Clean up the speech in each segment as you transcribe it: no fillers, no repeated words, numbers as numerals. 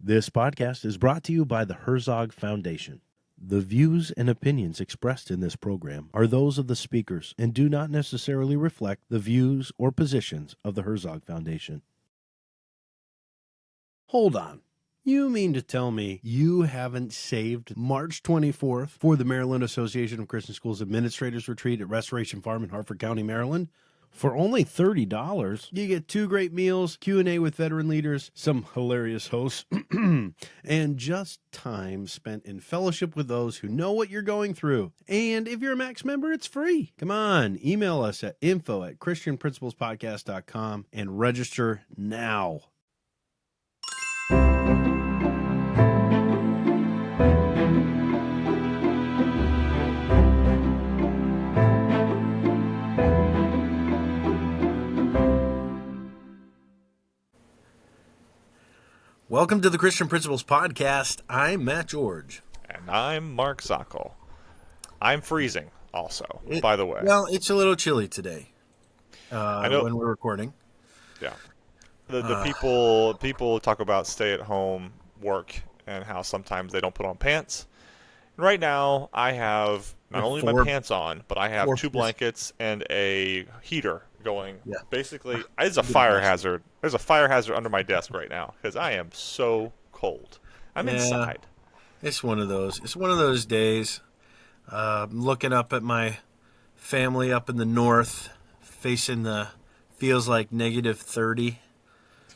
This podcast is brought to you by the Herzog Foundation. The views and opinions expressed in this program are those of the speakers and do not necessarily reflect the views or positions of the Herzog Foundation. Hold on. You mean to tell me you haven't saved March 24th for the Maryland Association of Christian Schools Administrators Retreat at Restoration Farm in Harford County, Maryland? For only $30, you get 2 great meals, Q&A with veteran leaders, some hilarious hosts, and just time spent in fellowship with those who know what you're going through. And if you're a Max member, it's free. Come on, email us at info@christianprinciplespodcast.com and register now. Welcome to the Christian Principles Podcast. I'm Matt George. And I'm Mark Zockel. I'm freezing also, by the way. Well, it's a little chilly today I know. When we're recording. Yeah. The people talk about stay-at-home work and how sometimes they don't put on pants. And right now, I have not only my pants on, but I have 2 blankets and a heater going. Yeah. Basically, it's a fire hazard. There's a fire hazard under my desk right now because I am so cold. I'm inside. It's one of those. It's one of those days. Looking up at my family up in the north, facing the feels like negative 30.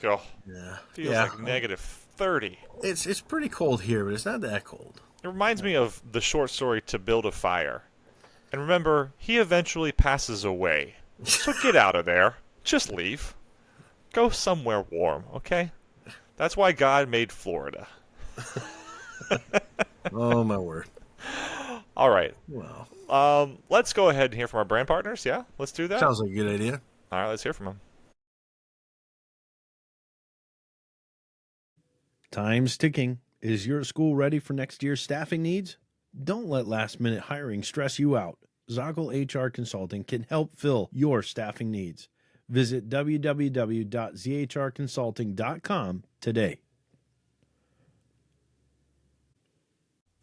Oh, yeah. Feels like negative 30. It's pretty cold here, but it's not that cold. It reminds me of the short story To Build a Fire. And remember, he eventually passes away. So get out of there. Just leave. Go somewhere warm, okay? That's why God made Florida. Oh, my word. All right. Well, let's go ahead and hear from our brand partners. Yeah, let's do that. Sounds like a good idea. All right, let's hear from them. Time's ticking. Is your school ready for next year's staffing needs? Don't let last-minute hiring stress you out. Zockel HR Consulting can help fill your staffing needs. Visit www.zhrconsulting.com today.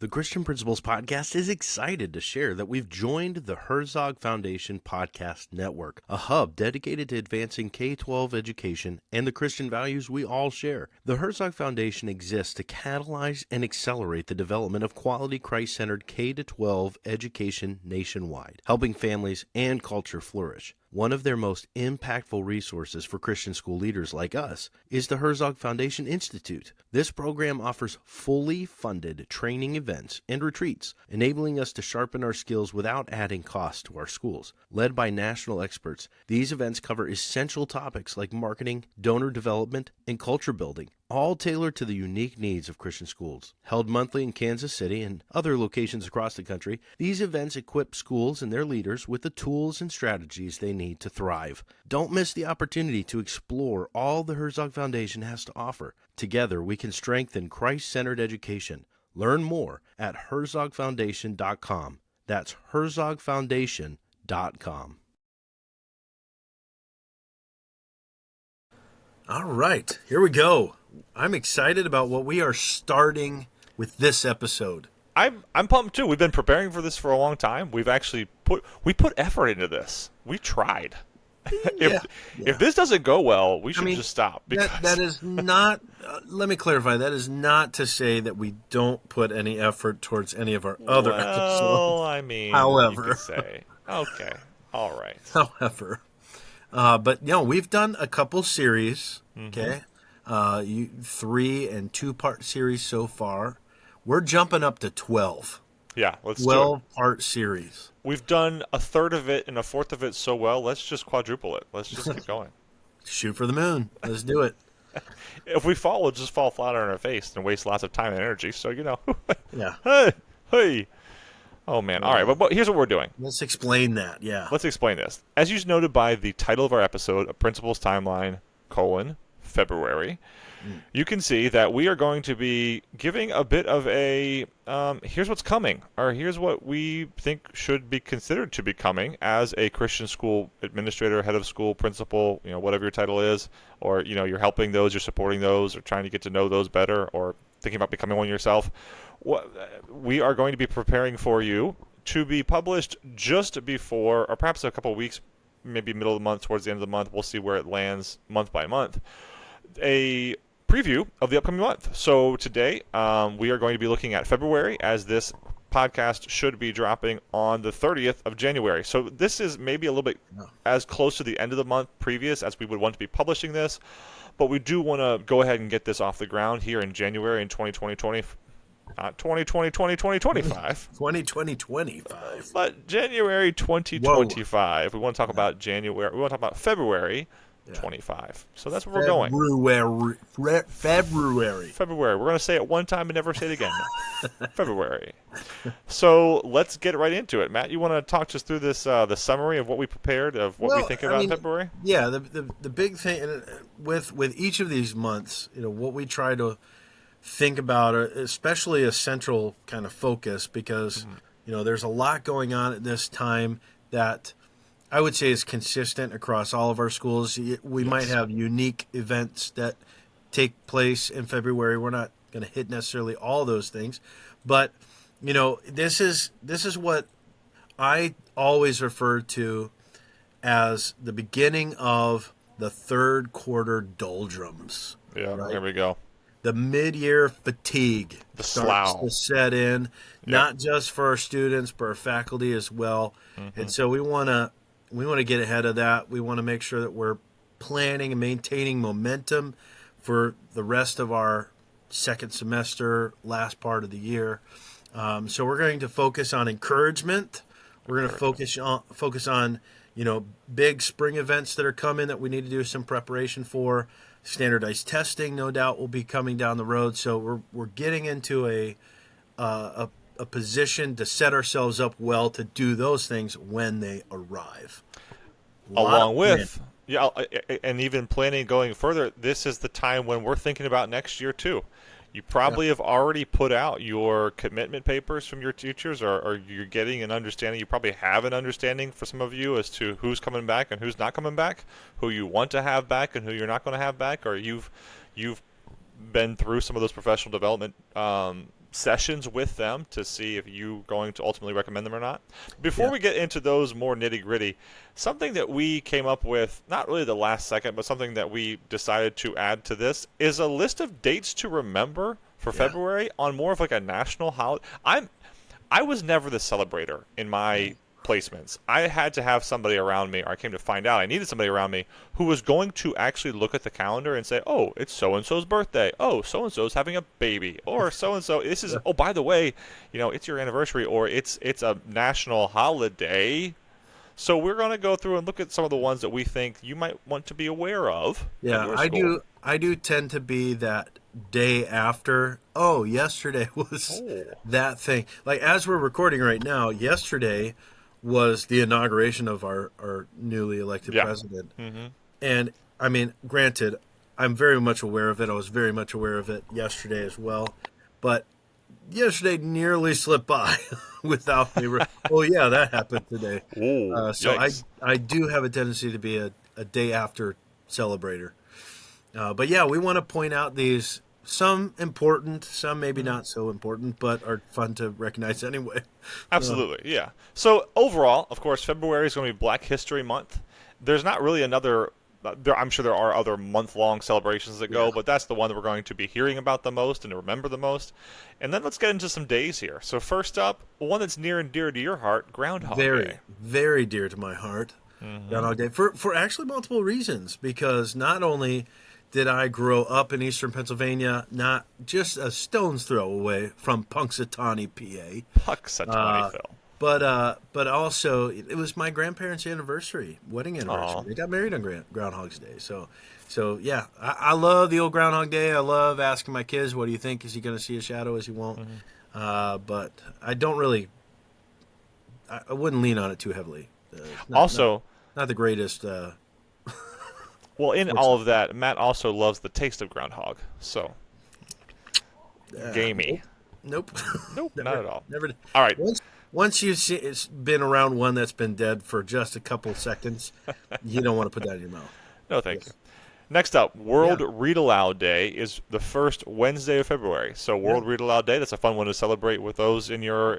The Christian Principles Podcast is excited to share that we've joined the Herzog Foundation Podcast Network, a hub dedicated to advancing K-12 education and the Christian values we all share. The Herzog Foundation exists to catalyze and accelerate the development of quality Christ-centered K-12 education nationwide, helping families and culture flourish. One of their most impactful resources for Christian school leaders like us is the Herzog Foundation Institute. This program offers fully funded training events and retreats, enabling us to sharpen our skills without adding cost to our schools. Led by national experts, these events cover essential topics like marketing, donor development, and culture building, all tailored to the unique needs of Christian schools. Held monthly in Kansas City and other locations across the country, these events equip schools and their leaders with the tools and strategies they need to thrive. Don't miss the opportunity to explore all the Herzog Foundation has to offer. Together, we can strengthen Christ-centered education. Learn more at herzogfoundation.com. That's herzogfoundation.com. All right, here we go. I'm excited about what we are starting with this episode. I'm pumped too. We've been preparing for this for a long time. We've actually put effort into this. We tried. If this doesn't go well, we should just stop. That is not. Let me clarify. That is not to say that we don't put any effort towards any of our other episodes. Well, I mean, however, you could say, okay, all right. However, but we've done a couple series. Okay, 3 and 2-part series so far. We're jumping up to 12. Yeah, let's do it. 12-part series. We've done a third of it and a fourth of it so well. Let's just quadruple it. Let's just keep going. Shoot for the moon. Let's do it. If we fall, we'll just fall flat on our face and waste lots of time and energy. So, Yeah. Hey. Oh, man. All right, but here's what we're doing. Let's explain that, yeah. Let's explain this. As you noted by the title of our episode, A Principles Timeline, February, you can see that we are going to be giving a bit of a here's what's coming, or here's what we think should be considered to be coming as a Christian school administrator, head of school, principal, whatever your title is, or you're helping those, you're supporting those, or trying to get to know those better, or thinking about becoming one yourself. We are going to be preparing for you to be published just before, or perhaps a couple of weeks, maybe middle of the month, towards the end of the month. We'll see where it lands month by month. A preview of the upcoming month. So today we are going to be looking at February, as this podcast should be dropping on the 30th of January. So this is maybe a little bit as close to the end of the month previous as we would want to be publishing this, but we do want to go ahead and get this off the ground here in January in 2020. Not 2025. 2025. But January 2025. Whoa. We want to talk about January. We want to talk about February 25. So that's where we're going. February. We're going to say it one time and never say it again. February. So let's get right into it. Matt, you want to talk us through this, the summary of what we prepared, of what we think about February? Yeah, the big thing with each of these months, what we try to think about, especially a central kind of focus, because there's a lot going on at this time that I would say is consistent across all of our schools. We might have unique events that take place in February. We're not going to hit necessarily all those things, but this is what I always refer to as the beginning of the third quarter doldrums. Yeah, right? There we go. The mid-year fatigue starts to set in, not just for our students, but our faculty as well. And so we want to get ahead of that. We want to make sure that we're planning and maintaining momentum for the rest of our second semester, last part of the year. So we're going to focus on encouragement. We're going to focus on big spring events that are coming that we need to do some preparation for. Standardized testing, no doubt, will be coming down the road. So we're getting into a position to set ourselves up well to do those things when they arrive. Along with, and even planning going further, this is the time when we're thinking about next year too. You probably have already put out your commitment papers from your teachers, or you're getting an understanding. You probably have an understanding for some of you as to who's coming back and who's not coming back, who you want to have back and who you're not going to have back, or you've been through some of those professional development sessions with them to see if you're going to ultimately recommend them or not. Before we get into those more nitty-gritty, something that we came up with, not really the last second, but something that we decided to add to this, is a list of dates to remember for February on more of like a national holiday. I was never the celebrator in my placements. I had to have somebody around me, or I came to find out I needed somebody around me who was going to actually look at the calendar and say, oh, it's so-and-so's birthday. Oh, so-and-so's having a baby. Or so-and-so, this is, oh, by the way, it's your anniversary, or it's a national holiday. So we're going to go through and look at some of the ones that we think you might want to be aware of. Yeah, I do tend to be that day after. Oh, yesterday was that thing. Like, as we're recording right now, yesterday was the inauguration of our newly elected president. And, I mean, granted, I'm very much aware of it. I was very much aware of it yesterday as well. But yesterday nearly slipped by without me. Oh, yeah, that happened today. So I do have a tendency to be a day after celebrator. But, yeah, we want to point out these, some important, some maybe not so important, but are fun to recognize anyway. Absolutely, yeah. So overall, of course, February is going to be Black History Month. There's not really another, I'm sure there are other month-long celebrations that go, but that's the one that we're going to be hearing about the most and to remember the most. And then let's get into some days here. So first up, one that's near and dear to your heart, Groundhog Day. Very, very dear to my heart, Groundhog Day, for actually multiple reasons, because not only did I grow up in eastern Pennsylvania, not just a stone's throw away from Punxsutawney, PA. Punxsutawney, Phil. But also, it was my grandparents' wedding anniversary. Aww. They got married on Groundhog's Day. So yeah, I love the old Groundhog Day. I love asking my kids, what do you think? Is he going to see a shadow? Is he won't? But I don't really, I wouldn't lean on it too heavily. Not the greatest Well, in all of that, Matt also loves the taste of groundhog. So, gamey. Nope. Nope, Never, not at all. Never. All right. Once you've it's been around one that's been dead for just a couple seconds, you don't want to put that in your mouth. No, thank you. Next up, World Read Aloud Day is the first Wednesday of February. So World Read Aloud Day, that's a fun one to celebrate with those in your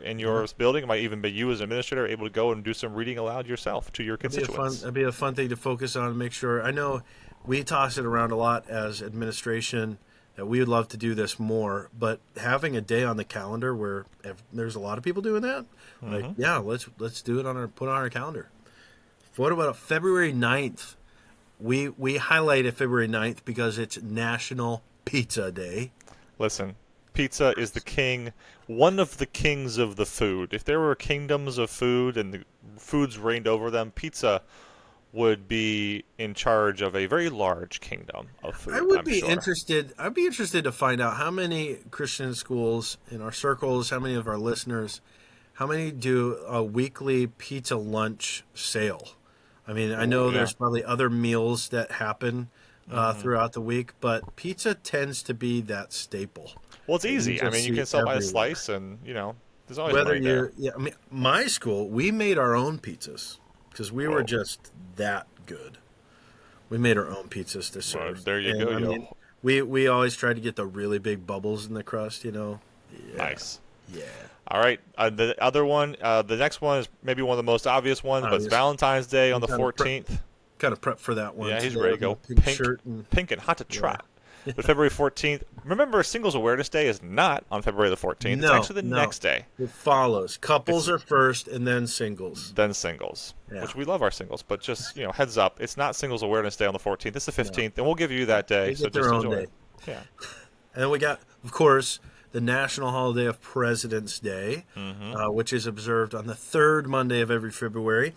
building. It might even be you as an administrator able to go and do some reading aloud yourself to your constituents. That'd be a fun thing to focus on and make sure. I know we toss it around a lot as administration that we would love to do this more, but having a day on the calendar where there's a lot of people doing that, let's do it put it on our calendar. What about February 9th? We highlighted February 9th because it's National Pizza Day. Listen, pizza is the king, one of the kings of the food. If there were kingdoms of food and the foods reigned over them, pizza would be in charge of a very large kingdom of food. I'd be interested to find out how many Christian schools in our circles, how many of our listeners, how many do a weekly pizza lunch sale. I mean, I know there's probably other meals that happen throughout the week, but pizza tends to be that staple. Well, it's easy. I mean, you can sell by a slice, and there's always money there. Yeah, I mean, my school, we made our own pizzas because we were just that good. We made our own pizzas to serve. Well, there you go. I mean, we always tried to get the really big bubbles in the crust. Yeah. Nice. Yeah. All right. The other one, the next one is maybe one of the most obvious ones, but it's Valentine's Day on the 14th. Kind of prep for that one. Yeah, he's ready to go. Pink and hot to trot. But February 14th, remember Singles Awareness Day is not on February the 14th. It's actually the next day. It follows. Couples are first and then singles. Which we love our singles. But just, heads up, it's not Singles Awareness Day on the 14th. It's the 15th, and we'll give you that day. So just enjoy it. Yeah. And then we got, of course, the national holiday of President's Day, which is observed on the third Monday of every February.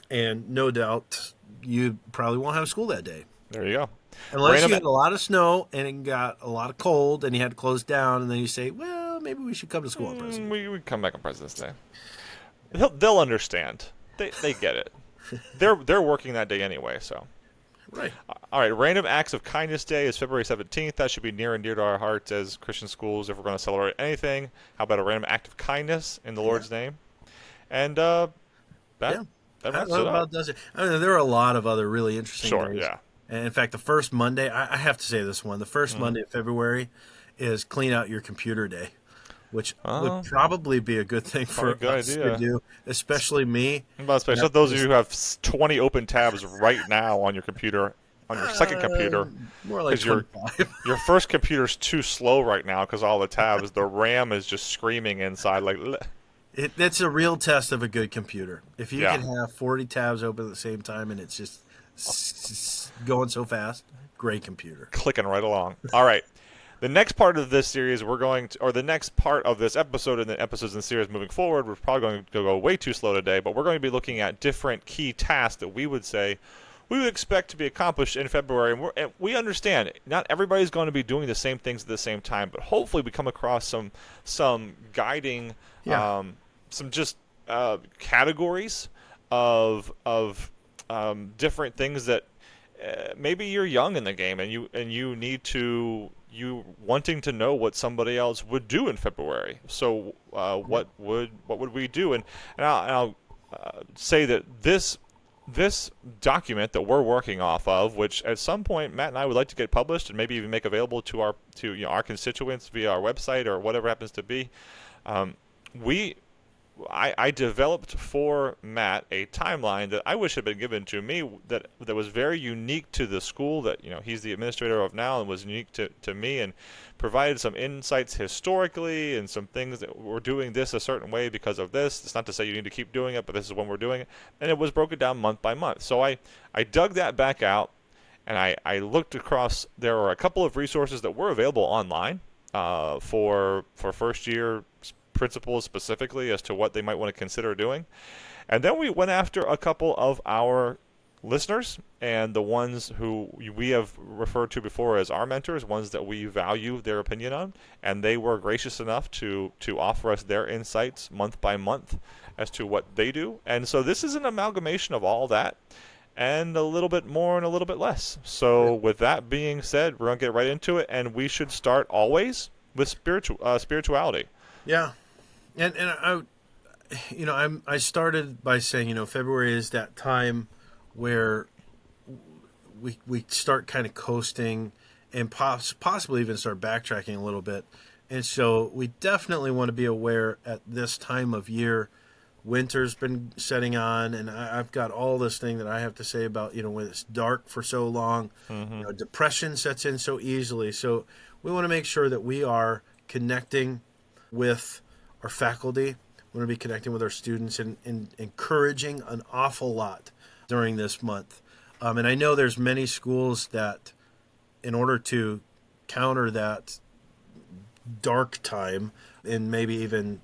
And no doubt you probably won't have school that day. There you go. Unless you had a lot of snow and it got a lot of cold and you had to close down, and then you say, well, maybe we should come to school on President's Day. We come back on President's Day. They'll understand. They get it. They're working that day anyway, so. Right. All right, Random Acts of Kindness Day is February 17th. That should be near and dear to our hearts as Christian schools if we're going to celebrate anything. How about a random act of kindness in the Lord's name? And that wraps it up. Does it. I mean, there are a lot of other really interesting days. Yeah. And in fact, the first Monday, I have to say this one, the first Monday of February is Clean Out Your Computer Day, which would probably be a good thing for us to do, especially me. Especially those of you who have 20 open tabs right now on your computer, on your second computer. More like 25. Your first computer's too slow right now because all the tabs, the RAM is just screaming inside. That's a real test of a good computer. If you can have 40 tabs open at the same time and it's just going so fast, great computer. Clicking right along. All right. The next part of this series, the next part of this episode and the episodes in the series moving forward, we're probably going to go way too slow today, but we're going to be looking at different key tasks that we would say we would expect to be accomplished in February. And we understand not everybody's going to be doing the same things at the same time, but hopefully we come across some guiding, some just categories of different things that maybe you're young in the game and you need to wanting to know what somebody else would do in February. So what would we do? And I'll say that this document that we're working off of, which at some point Matt and I would like to get published and maybe even make available to our constituents via our website or whatever happens to be, I developed for Matt a timeline that I wish had been given to me that was very unique to the school that he's the administrator of now and was unique to me and provided some insights historically and some things that we're doing this a certain way because of this. It's not to say you need to keep doing it, but this is when we're doing it. And it was broken down month by month. So I dug that back out and I looked across. There are a couple of resources that were available online for first year principals specifically as to what they might want to consider doing. And then we went after a couple of our listeners and the ones who we have referred to before as our mentors, ones that we value their opinion on, and they were gracious enough to offer us their insights month by month as to what they do. And so this is an amalgamation of all that. and a little bit more and a little bit less. So with that being said, we're going to get right into it, and we should start always with spirituality. Yeah. And I started by saying, February is that time where we start kind of coasting and possibly even start backtracking a little bit. And so we definitely want to be aware at this time of year. Winter's been setting on, and I've got all this thing that I have to say about, when it's dark for so long, depression sets in so easily. So we want to make sure that we are connecting with our faculty. We want to be connecting with our students and encouraging an awful lot during this month. And I know there's many schools that, in order to counter that dark time and maybe even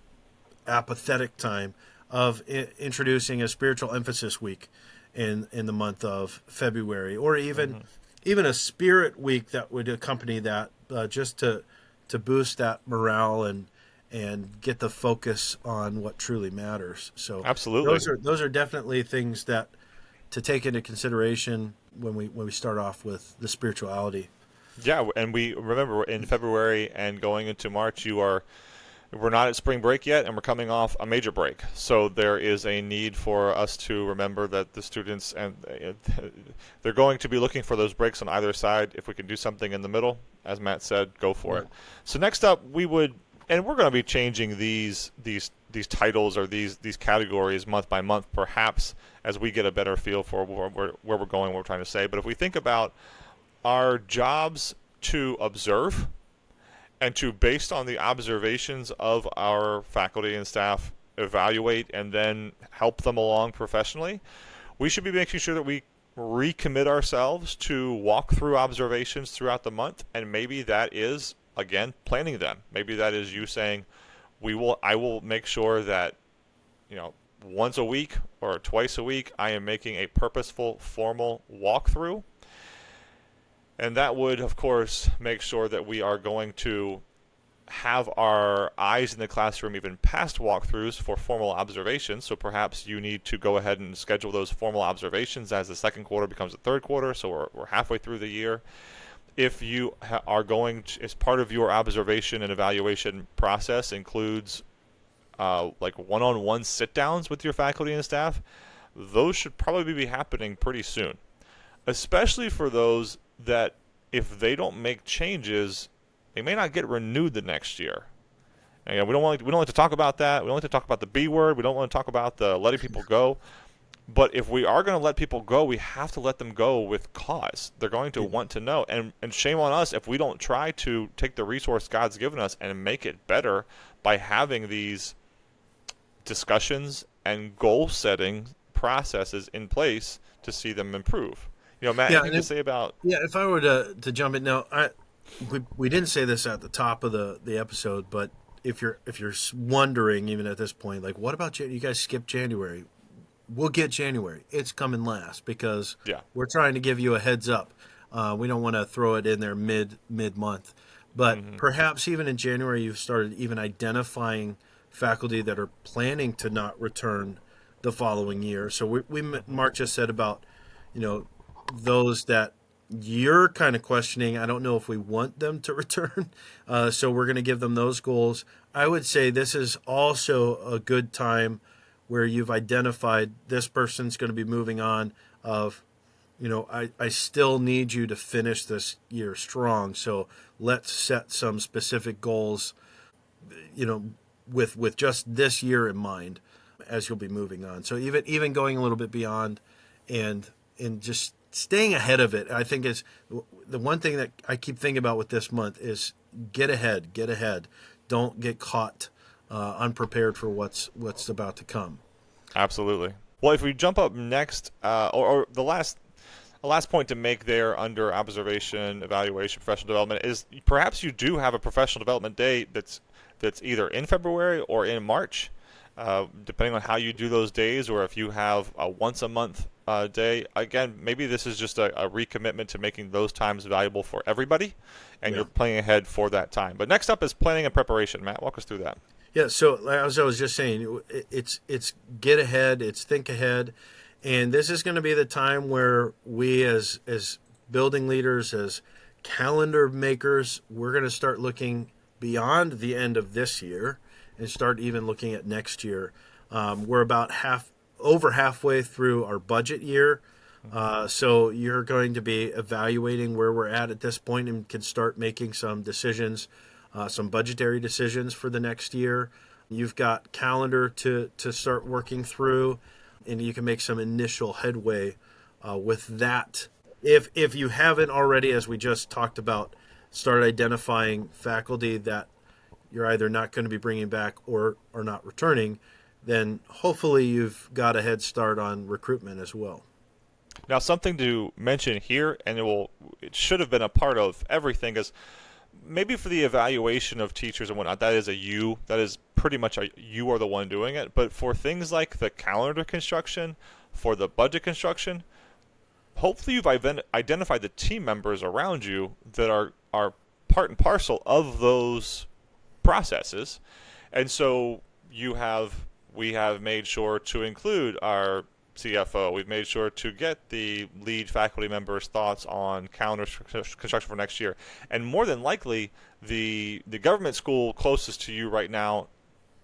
apathetic time of introducing a spiritual emphasis week in the month of February, or even a spirit week that would accompany that, just to boost that morale and get the focus on what truly matters. So absolutely, those are definitely things that to take into consideration when we start off with the spirituality. Yeah, and we remember in February and going into March, we're not at spring break yet, and we're coming off a major break. So there is a need for us to remember that the students, and they're going to be looking for those breaks on either side. If we can do something in the middle, as Matt said, go for it. So next up, we're going to be changing these titles or these categories month by month, perhaps as we get a better feel for where we're going, what we're trying to say. But if we think about our jobs to observe and to, based on the observations of our faculty and staff, evaluate and then help them along professionally, we should be making sure that we recommit ourselves to walk through observations throughout the month. And maybe that is, again, planning them. Maybe that is you saying, I will make sure that, once a week or twice a week, I am making a purposeful, formal walkthrough. And that would, of course, make sure that we are going to have our eyes in the classroom even past walkthroughs for formal observations. So perhaps you need to go ahead and schedule those formal observations as the second quarter becomes the third quarter. So we're halfway through the year. If you are going to, as part of your observation and evaluation process includes like one-on-one sit-downs with your faculty and staff, those should probably be happening pretty soon, especially for those that if they don't make changes, they may not get renewed the next year. And we don't like to talk about that. We don't like to talk about the B word. We don't want to talk about the letting people go. But if we are going to let people go, we have to let them go with cause. They're going to want to know. And shame on us if we don't try to take the resource God's given us and make it better by having these discussions and goal-setting processes in place to see them improve. Matt, anything to say about... Yeah, if I were to jump in now, we didn't say this at the top of the episode, but if you're wondering even at this point, like, what about you guys skipped January? We'll get January. It's coming last because we're trying to give you a heads up. We don't want to throw it in there mid-month. But perhaps even in January, you've started even identifying faculty that are planning to not return the following year. So Mark just said about, those that you're kind of questioning. I don't know if we want them to return. So we're going to give them those goals. I would say this is also a good time where you've identified this person's going to be moving on of, I still need you to finish this year strong. So let's set some specific goals, with just this year in mind as you'll be moving on. So even going a little bit beyond and just staying ahead of it, I think is the one thing that I keep thinking about with this month is get ahead. Don't get caught unprepared for what's about to come. Absolutely. Well, if we jump up next, or the last point to make there under observation, evaluation, professional development is perhaps you do have a professional development day that's either in February or in March, depending on how you do those days, or if you have a once a month day. Again, maybe this is just a recommitment to making those times valuable for everybody, and you're planning ahead for that time. But next up is planning and preparation. Matt, walk us through that. Yeah, so as I was just saying, it's get ahead, it's think ahead, And this is going to be the time where we as building leaders, as calendar makers, we're going to start looking beyond the end of this year and start even looking at next year. We're about over halfway through our budget year. So you're going to be evaluating where we're at this point and can start making some decisions, some budgetary decisions for the next year. You've got calendar to start working through, and you can make some initial headway with that. If you haven't already, as we just talked about, start identifying faculty that you're either not going to be bringing back or are not returning, then hopefully you've got a head start on recruitment as well. Now, something to mention here, and it should have been a part of everything, is maybe for the evaluation of teachers and whatnot, that is pretty much you are the one doing it. But for things like the calendar construction, for the budget construction, hopefully you've identified the team members around you that are part and parcel of those processes. And so we have made sure to include our CFO. We've made sure to get the lead faculty members' thoughts on calendar construction for next year. And more than likely, the government school closest to you right now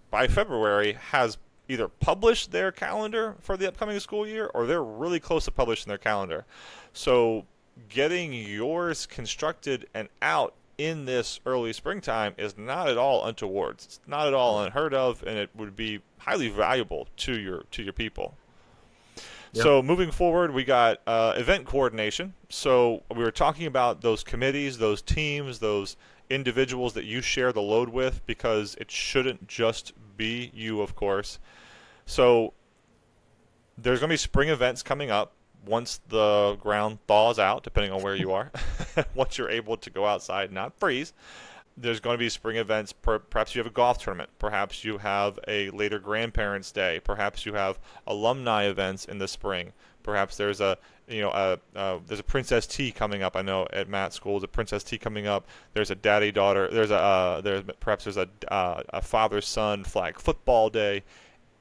by February has either published their calendar for the upcoming school year, or they're really close to publishing their calendar. So getting yours constructed and out in this early springtime is not at all untoward. It's not at all unheard of, and it would be highly valuable to your people. Yep. So moving forward, we got event coordination. So we were talking about those committees, those teams, those individuals that you share the load with, because it shouldn't just be you, of course. So there's going to be spring events coming up once the ground thaws out, depending on where you are, once you're able to go outside and not freeze. There's going to be spring events. Perhaps you have a golf tournament. Perhaps you have a later grandparents' day. Perhaps you have alumni events in the spring. Perhaps there's there's a Princess Tea coming up. I know at Matt's school there's a Princess Tea coming up. There's a daddy-daughter. There's a father-son flag football day.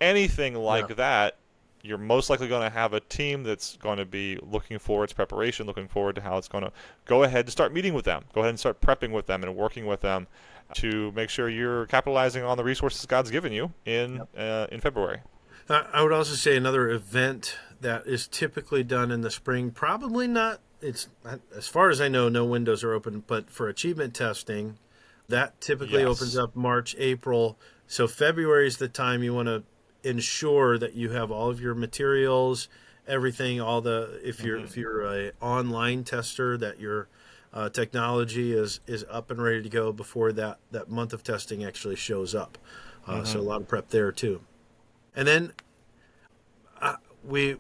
Anything like that, you're most likely going to have a team that's going to be looking forward to preparation, looking forward to how it's going to go ahead and start meeting with them. Go ahead and start prepping with them and working with them to make sure you're capitalizing on the resources God's given you in February. I would also say another event that is typically done in the spring, probably not, it's as far as I know, no windows are open, but for achievement testing, that typically opens up March, April. So February is the time you want to ensure that you have all of your materials, everything, if you're a online tester, that your technology is up and ready to go before that month of testing actually shows up. So a lot of prep there too. And then we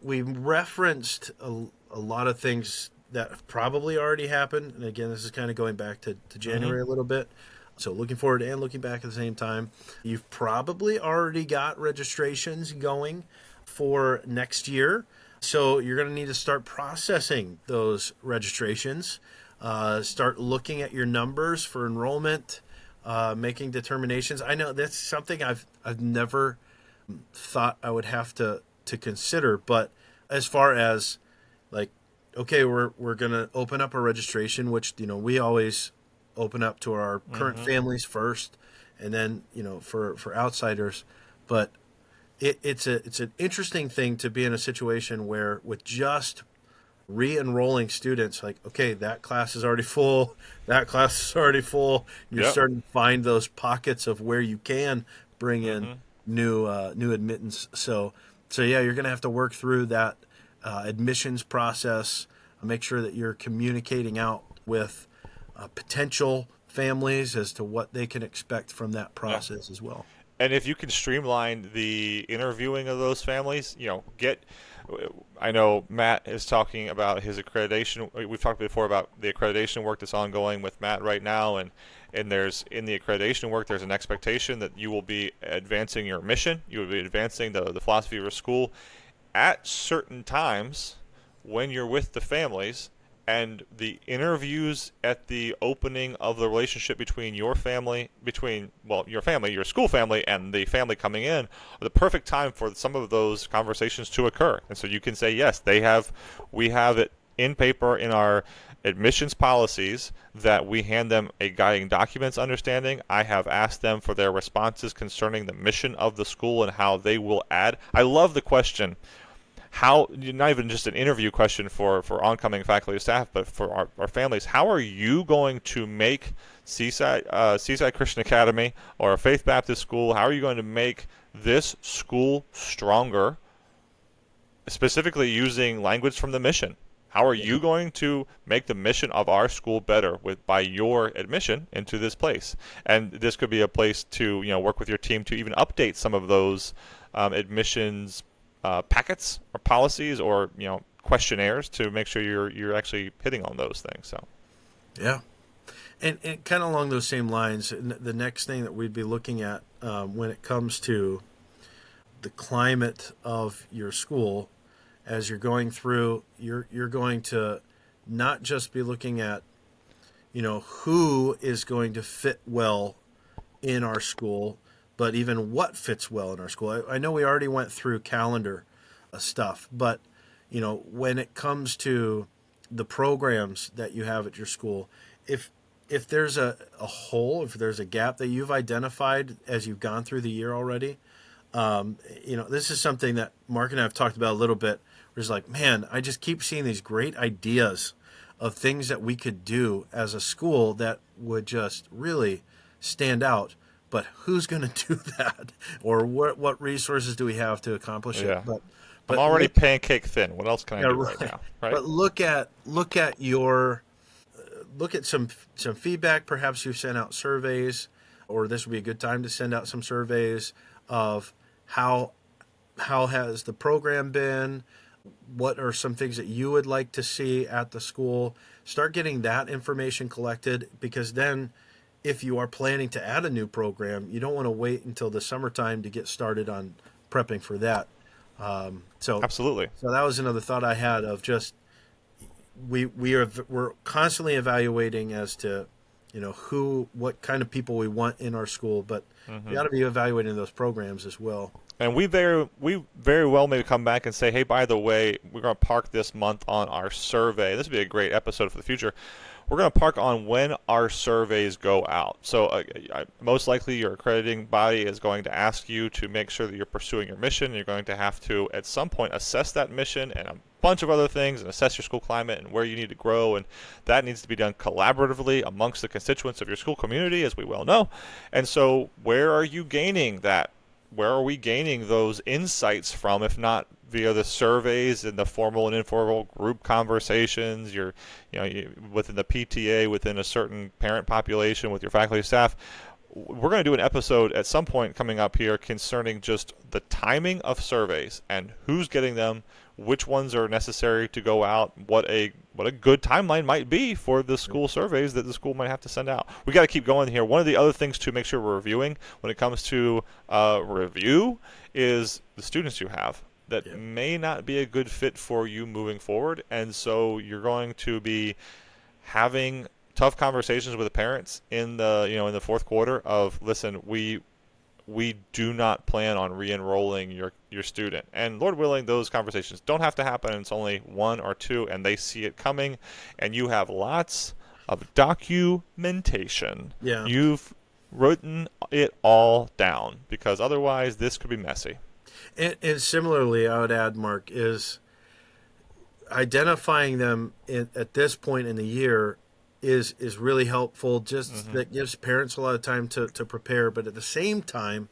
referenced a lot of things that have probably already happened. And again, this is kind of going back to January a little bit. So looking forward and looking back at the same time. You've probably already got registrations going for next year. So you're going to need to start processing those registrations. Start looking at your numbers for enrollment, making determinations. I know that's something I've never thought I would have to consider. But as far as like, okay, we're going to open up a registration, which, we always open up to our current families first, and then for outsiders. But it's an interesting thing to be in a situation where with just re-enrolling students, like, okay, that class is already full, that class is already full. You're starting to find those pockets of where you can bring in new admittance. So yeah, you're going to have to work through that admissions process. Make sure that you're communicating out with potential families as to what they can expect from that process as well. And if you can streamline the interviewing of those families, I know Matt is talking about his accreditation. We've talked before about the accreditation work that's ongoing with Matt right now, and there's in the accreditation work, there's an expectation that you will be advancing your mission, you will be advancing the philosophy of your school at certain times when you're with the families. and the interviews at the opening of the relationship between your family, your family, your school family, and the family coming in, are the perfect time for some of those conversations to occur. And so you can say, yes, we have it in paper in our admissions policies that we hand them a guiding documents understanding. I have asked them for their responses concerning the mission of the school and how they will add. I love the question, how, not even just an interview question for oncoming faculty and staff, but for our families, how are you going to make Seaside Christian Academy or a Faith Baptist school, how are you going to make this school stronger, specifically using language from the mission? How are you going to make the mission of our school better by your admission into this place? And this could be a place to work with your team to even update some of those admissions packets or policies or questionnaires to make sure you're actually hitting on those things. So, yeah, and kind of along those same lines, the next thing that we'd be looking at when it comes to the climate of your school. As you're going through, you're going to not just be looking at, who is going to fit well in our school, but even what fits well in our school. I know we already went through calendar stuff, but, when it comes to the programs that you have at your school, if there's a hole, if there's a gap that you've identified as you've gone through the year already, this is something that Mark and I have talked about a little bit. It's like, man, I just keep seeing these great ideas of things that we could do as a school that would just really stand out. But who's going to do that? Or what resources do we have to accomplish it? But I'm already pancake thin. What else can I do right now? Right? But look at some feedback. Perhaps you've sent out surveys, or this would be a good time to send out some surveys of how has the program been. What are some things that you would like to see at the school? Start getting that information collected, because then if you are planning to add a new program, you don't want to wait until the summertime to get started on prepping for that. Absolutely. So that was another thought I had of just we're constantly evaluating as to what kind of people we want in our school, but we got to be evaluating those programs as well. And we very well may come back and say, hey, by the way, we're going to park this month on our survey. This would be a great episode for the future. We're going to park on when our surveys go out. So most likely your accrediting body is going to ask you to make sure that you're pursuing your mission. You're going to have to, at some point, assess that mission and a bunch of other things and assess your school climate and where you need to grow. And that needs to be done collaboratively amongst the constituents of your school community, as we well know. And so where are you gaining that? Where are we gaining those insights from, if not via the surveys and the formal and informal group conversations, within the PTA, within a certain parent population, with your faculty staff? We're going to do an episode at some point coming up here concerning just the timing of surveys and who's getting them, which ones are necessary to go out, what a good timeline might be for the school surveys that the school might have to send out. We got to keep going here. One of the other things to make sure we're reviewing when it comes to review is the students you have that may not be a good fit for you moving forward, and so you're going to be having tough conversations with the parents in the fourth quarter of, listen, we do not plan on re-enrolling your student. And Lord willing, those conversations don't have to happen. It's only one or two, and they see it coming, and you have lots of documentation. Yeah. You've written it all down, because otherwise this could be messy. And similarly, I would add, Mark, is identifying them at this point in the year is really helpful. Just that gives parents a lot of time to prepare. But at the same time,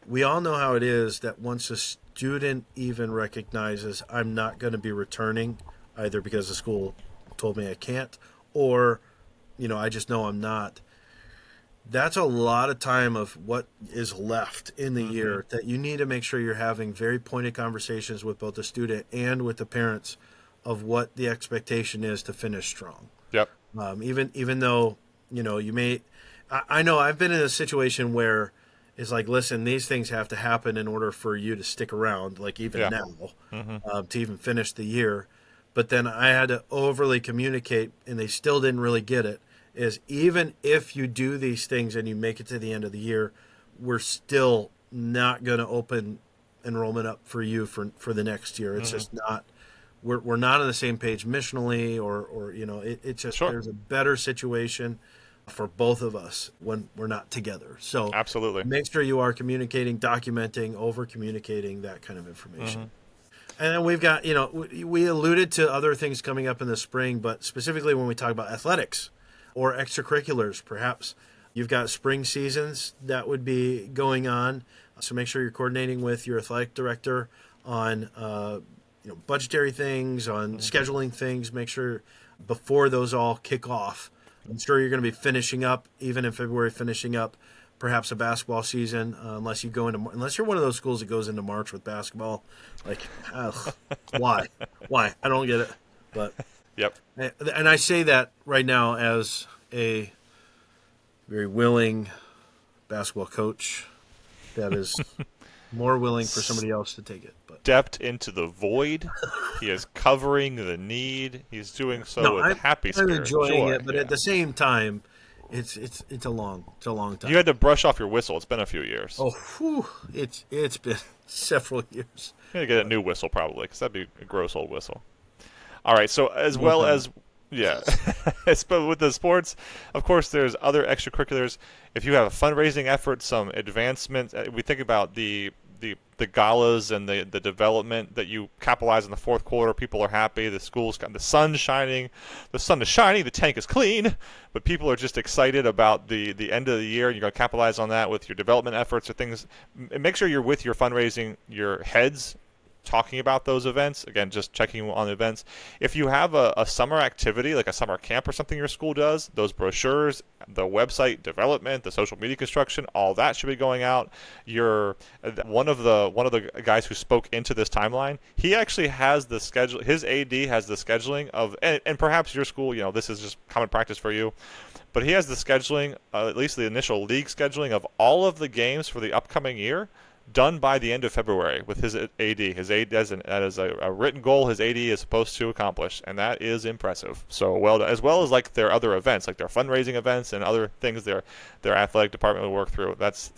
we all know how it is that once a student even recognizes I'm not going to be returning, either because the school told me I can't, or I just know I'm not. That's a lot of time of what is left in the year that you need to make sure you're having very pointed conversations with both the student and with the parents of what the expectation is to finish strong. Yep. Even though, you may, I know I've been in a situation where it's like, listen, these things have to happen in order for you to stick around, like even now, to even finish the year. but then I had to overly communicate, and they still didn't really get it, is even if you do these things and you make it to the end of the year, we're still not going to open enrollment up for you for the next year. It's just not, we're not on the same page missionally, or it's just, there's a better situation for both of us when we're not together. So absolutely, make sure you are communicating, documenting, over communicating that kind of information. And then we've got, we alluded to other things coming up in the spring, but specifically when we talk about athletics or extracurriculars, perhaps you've got spring seasons that would be going on. So make sure you're coordinating with your athletic director on, budgetary things, on scheduling things. Make sure before those all kick off. I'm sure you're going to be finishing up, even in February, finishing up perhaps a basketball season, unless you're one of those schools that goes into March with basketball. Like, why? I don't get it. But yep. And I say that right now as a very willing basketball coach that is more willing for somebody else to take it. But stepped into the void. He is covering the need. He's doing so with a happy spirit. I'm enjoying it, but at the same time, it's a long time. You had to brush off your whistle. It's been a few years. Oh, whew, it's been several years. You gotta get a new whistle probably, because that'd be a gross old whistle. All right, so as well as but with the sports, of course, there's other extracurriculars. If you have a fundraising effort, some advancement, we think about the galas and the development that you capitalize in the fourth quarter. People are happy. The school's got the sun shining. The sun is shining. The tank is clean. But people are just excited about the end of the year. You're going to capitalize on that with your development efforts or things. Make sure you're with your fundraising, your heads, talking about those events. Again, just checking on events. If you have a summer activity, like a summer camp or something your school does, those brochures, the website development, the social media construction, all that should be going out. One of the guys who spoke into this timeline, he actually has the schedule. His AD has the scheduling of, and perhaps your school, this is just common practice for you, but he has the scheduling, at least the initial league scheduling of all of the games for the upcoming year, done by the end of February with his AD. His AD that is a written goal his AD is supposed to accomplish, and that is impressive. So well done, as well as like their other events, like their fundraising events and other things their athletic department will work through. That's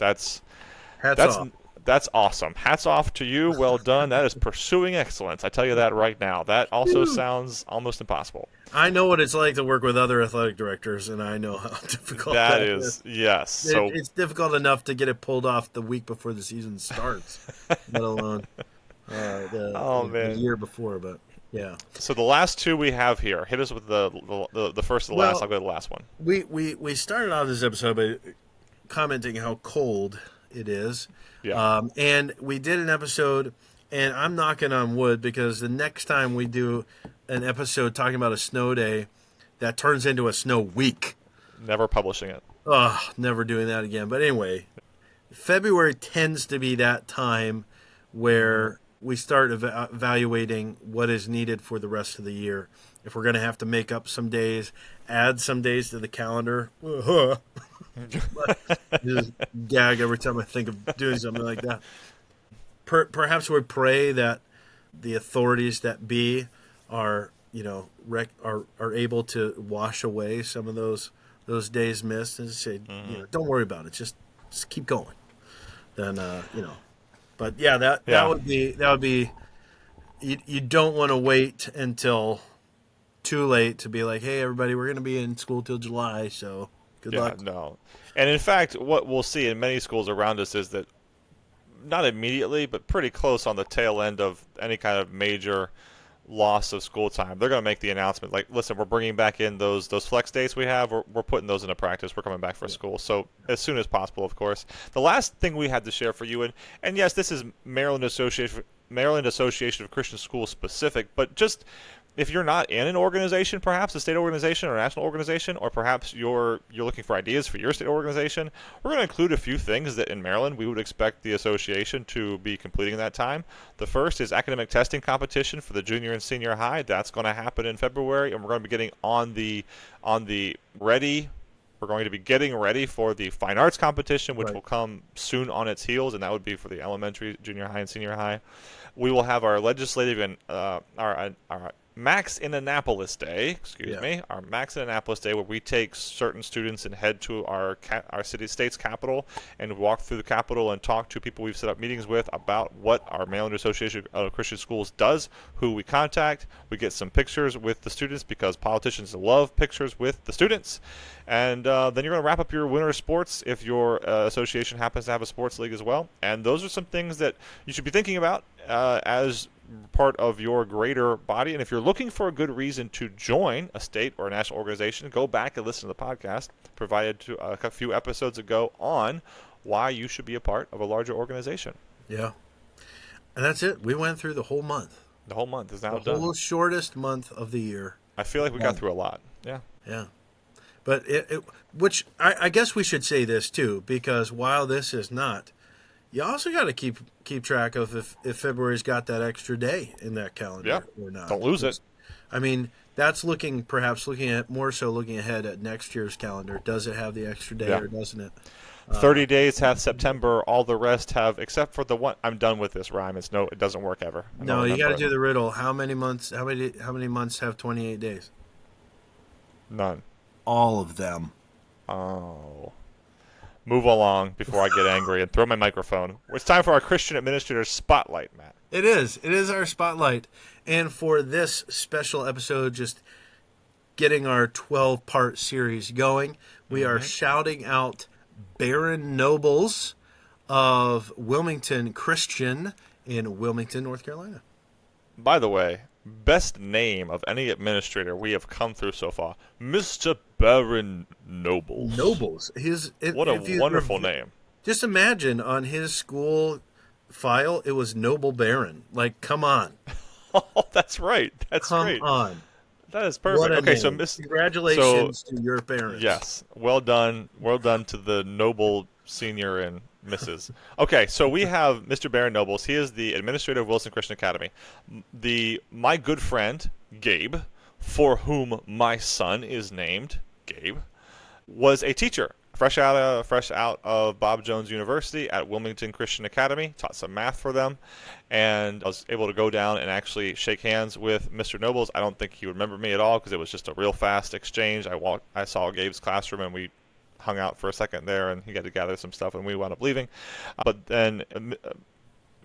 Hats off. That's awesome. Hats off to you. Well done. That is pursuing excellence. I tell you that right now. That also sounds almost impossible. I know what it's like to work with other athletic directors, and I know how difficult that is. Yes. So it's difficult enough to get it pulled off the week before the season starts, let alone the year before. But yeah. So the last two we have here. Hit us with the first and the last. I'll go to the last one. We started off this episode by commenting how cold it is. Yeah. And we did an episode, and I'm knocking on wood because the next time we do an episode talking about a snow day, that turns into a snow week. Never publishing it. Never doing that again. But anyway, February tends to be that time where we start evaluating what is needed for the rest of the year. If we're going to have to make up some days, add some days to the calendar. Just gag every time I think of doing something like that. Perhaps we pray that the authorities that be are able to wash away some of those days missed and say, don't worry about it, just keep going. Then but yeah, that would be you don't want to wait until too late to be like, hey everybody, we're going to be in school till July, so good luck. No. And in fact, what we'll see in many schools around us is that not immediately, but pretty close on the tail end of any kind of major loss of school time, they're going to make the announcement like, listen, we're bringing back in those flex days we have. We're putting those into practice. We're coming back for school. So as soon as possible, of course. The last thing we had to share for you, and yes, this is Maryland Association of Christian Schools specific, but just if you're not in an organization, perhaps a state organization or a national organization, or perhaps you're looking for ideas for your state organization, we're going to include a few things that in Maryland we would expect the association to be completing at that time. The first is academic testing competition for the junior and senior high. That's going to happen in February, and we're going to be getting on the ready. We're going to be getting ready for the fine arts competition, which will come soon on its heels, and that would be for the elementary, junior high, and senior high. We will have our legislative and our Max in Annapolis Day, excuse Yeah. me, our Max in Annapolis Day, where we take certain students and head to our state's capital and walk through the capital and talk to people we've set up meetings with about what our Maryland Association of Christian Schools does, who we contact. We get some pictures with the students because politicians love pictures with the students. And then you're going to wrap up your winter sports if your association happens to have a sports league as well. And those are some things that you should be thinking about as part of your greater body. And if you're looking for a good reason to join a state or a national organization, go back and listen to the podcast provided to a few episodes ago on why you should be a part of a larger organization. Yeah. And that's it. We went through the whole month. The whole month is now the done. whole shortest month of the year. I feel like we got through a lot. Yeah. Yeah. But which I guess we should say this too, because while this is not, you also got to keep track of if February's got that extra day in that calendar or not. Don't lose it. I mean, that's looking ahead at next year's calendar. Does it have the extra day or doesn't it? 30 days have September. All the rest have, except for the one. I'm done with this rhyme. It doesn't work ever. No, you got to do the riddle. How many months? How many months have 28 days? None. All of them. Oh. Move along before I get angry and throw my microphone. It's time for our Christian Administrator Spotlight, Matt. It is. It is our Spotlight. And for this special episode, just getting our 12-part series going, we are shouting out Barron Nobles of Wilmington Christian in Wilmington, North Carolina. By the way, best name of any administrator we have come through so far, Mr. Barron Nobles. Nobles. What a wonderful name. Just imagine on his school file, it was Noble Barron. Like, come on. Oh, that's right. That's great. Come on. That is perfect. Okay, name. Congratulations to your parents. Yes, well done. Well done to the noble senior and Mrs. Okay, so we have Mr. Barron Nobles. He is the administrator of Wilson Christian Academy. My good friend, Gabe, for whom my son is named, Gabe, was a teacher. Fresh out of Bob Jones University at Wilmington Christian Academy, taught some math for them, and I was able to go down and actually shake hands with Mr. Nobles. I don't think he would remember me at all because it was just a real fast exchange. I saw Gabe's classroom and we hung out for a second there, and he got to gather some stuff, and we wound up leaving. But then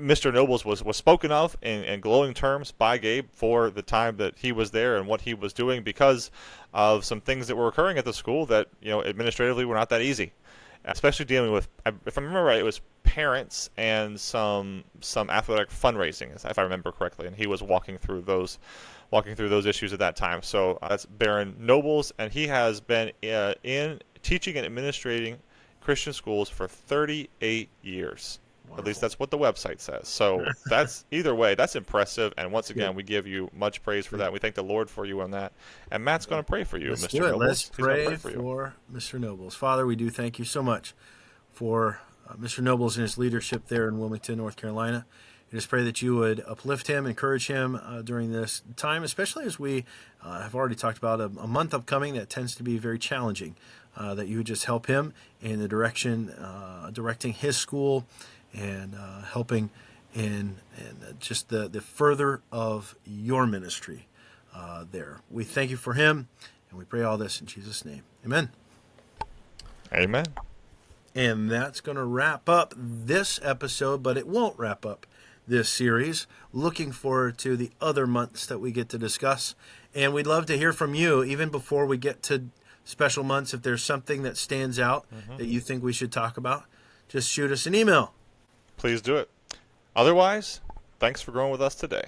Mr. Nobles was spoken of in glowing terms by Gabe for the time that he was there and what he was doing because of some things that were occurring at the school that, administratively were not that easy, especially dealing with, if I remember right, it was parents and some athletic fundraising, if I remember correctly, and he was walking through those issues at that time. So that's Barron Nobles, and he has been in teaching and administrating Christian schools for 38 years. Wow. At least that's what the website says. So that's either way, that's impressive. And once again, we give you much praise for that. We thank the Lord for you on that. And Matt's going to pray for you, Mr. Nobles. Let's pray for Mr. Nobles. Father, we do thank you so much for Mr. Nobles and his leadership there in Wilmington, North Carolina. I just pray that you would uplift him, encourage him during this time, especially as we have already talked about a month upcoming that tends to be very challenging, that you would just help him in the directing his school and helping in just the further of your ministry there. We thank you for him, and we pray all this in Jesus' name. Amen. Amen. And that's going to wrap up this episode, but it won't wrap up this series. Looking forward to the other months that we get to discuss. And we'd love to hear from you, even before we get to special months. If there's something that stands out that you think we should talk about, just shoot us an email. Please do it. Otherwise, thanks for growing with us today.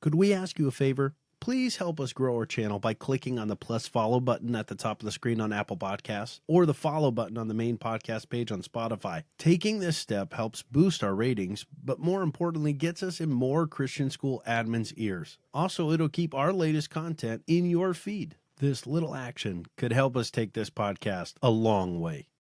Could we ask you a favor? Please help us grow our channel by clicking on the plus follow button at the top of the screen on Apple Podcasts or the follow button on the main podcast page on Spotify. Taking this step helps boost our ratings, but more importantly, gets us in more Christian school admins' ears. Also, it'll keep our latest content in your feed. This little action could help us take this podcast a long way.